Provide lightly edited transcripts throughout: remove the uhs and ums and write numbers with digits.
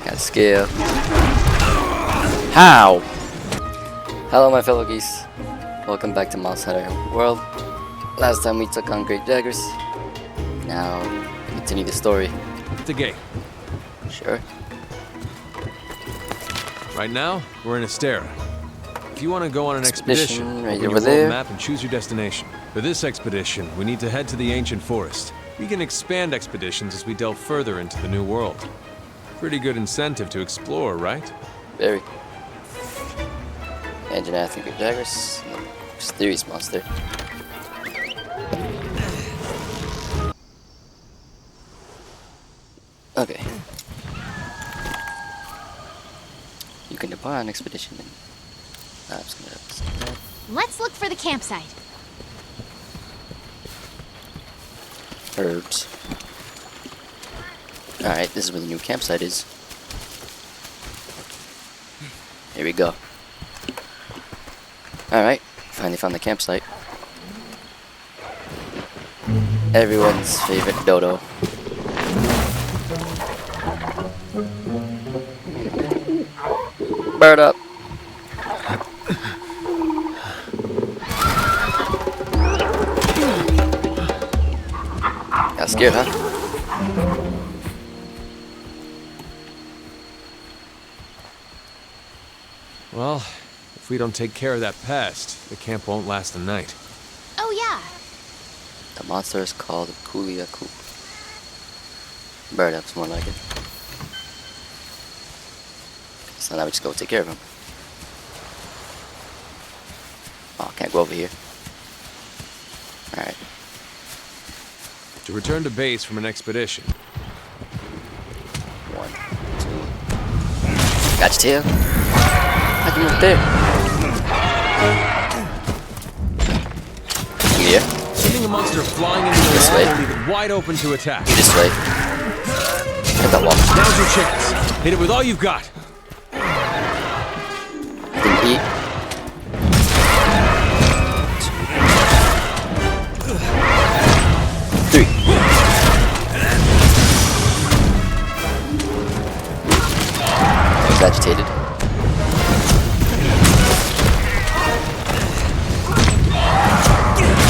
Gotta scale. How? Hello my fellow geese. Welcome back to Monster Hunter World. Last time we took on great daggers. Now, we continue the story. The gate. Sure. Right now, we're in Astera. If you want to go on an expedition, right open over your there. world map and choose your destination. For this expedition, we need to head to the ancient forest. We can expand expeditions as we delve further into the new world. Pretty good incentive to explore, right? Very. Engine Athlete Great Daggers. Mysterious monster. Okay. You can depart on expedition and I'm just gonna skip that. Let's look for the campsite. Herbs. Alright, this is where the new campsite is. Here we go. Alright, finally found the campsite. Everyone's favorite dodo. Bird up. Got scared, huh? Well, if we don't take care of that pest, the camp won't last the night. Oh yeah. The monster is called GOOSE-UP. Bird up's more like it. So now we just go take care of him. Oh, can't go over here. Alright. To return to base from an expedition. 1, 2. Got your tail? How'd you move there? Here. Seeing a monster flying into the This wall way. will leave it wide open to attack. This way. Hit that wall. Now's your chance. Hit it with all you've got. I didn't eat. 2. 3. He's agitated.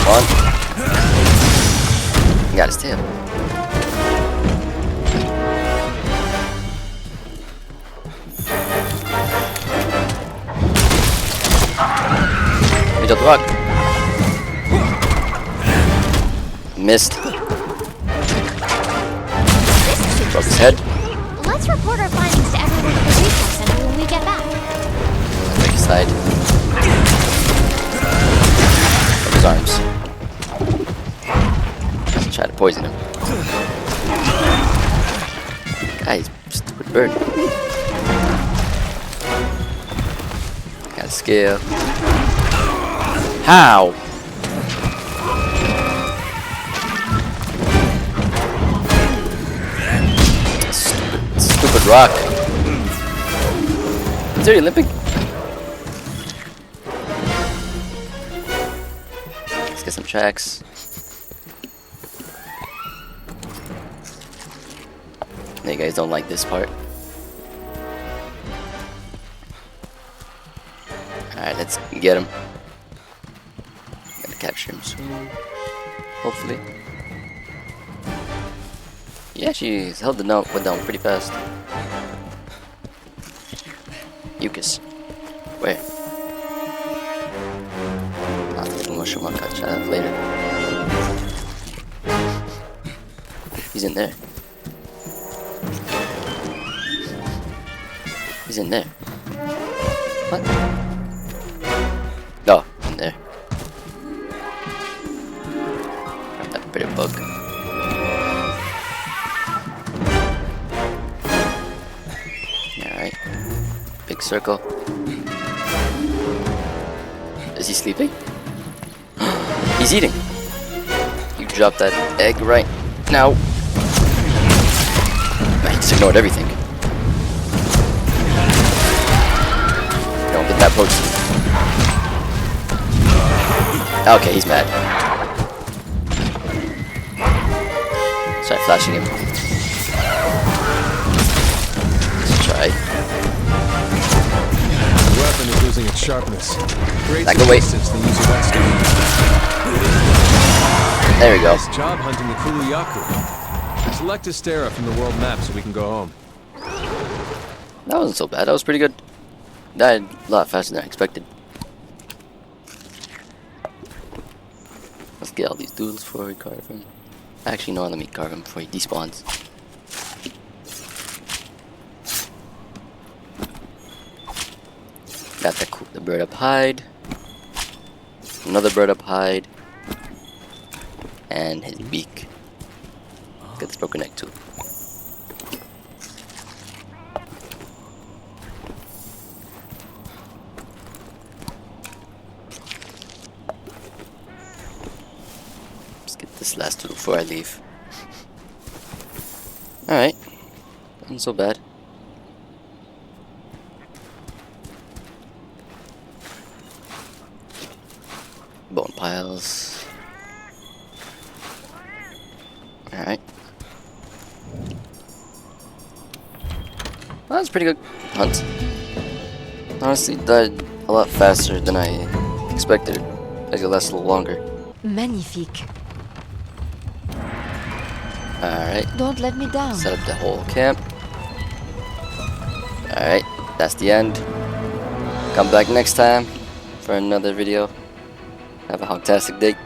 1. Got his tail. He jumped the rock. Missed. Broke his head. Let's report our findings to everyone at the research center when we get back. Break his side. Broke his arms. Let's try to poison him. Guys, stupid bird. Gotta scale. How? Stupid rock. Is there Olympic? Let's get some tracks. You guys don't like this part. Alright, let's get him. Gotta capture him soon. Hopefully. Yeah, she's held the one down pretty fast. Mucus. Where? I'll have to show my cut shot later. He's in there. He's in there. What? Oh, in there. That pretty bug. Alright. Big circle. Is he sleeping? He's eating. You dropped that egg right now. He just ignored everything. Don't get that poached. Okay, he's mad. Start flashing him. Let's try. losing its sharpness. Great Back away. distance than using whetstone. There we go. Nice job hunting the Kuluyaku. Select Astera from the world map so we can go home. That wasn't so bad. That was pretty good. Died a lot faster than I expected. Let's get all these duels before we carve him. Actually, no, let me carve him before he despawns. Got the bird up hide. Another bird up hide. And his beak. Get this broken neck too. Let's get this last two before I leave. Alright. Not so bad. Bone piles. Alright. Well, that was a pretty good hunt. Honestly, died a lot faster than I expected. I could last a little longer. Magnifique. Alright. Don't let me down. Set up the whole camp. Alright. That's the end. Come back next time for another video. Have a fantastic day.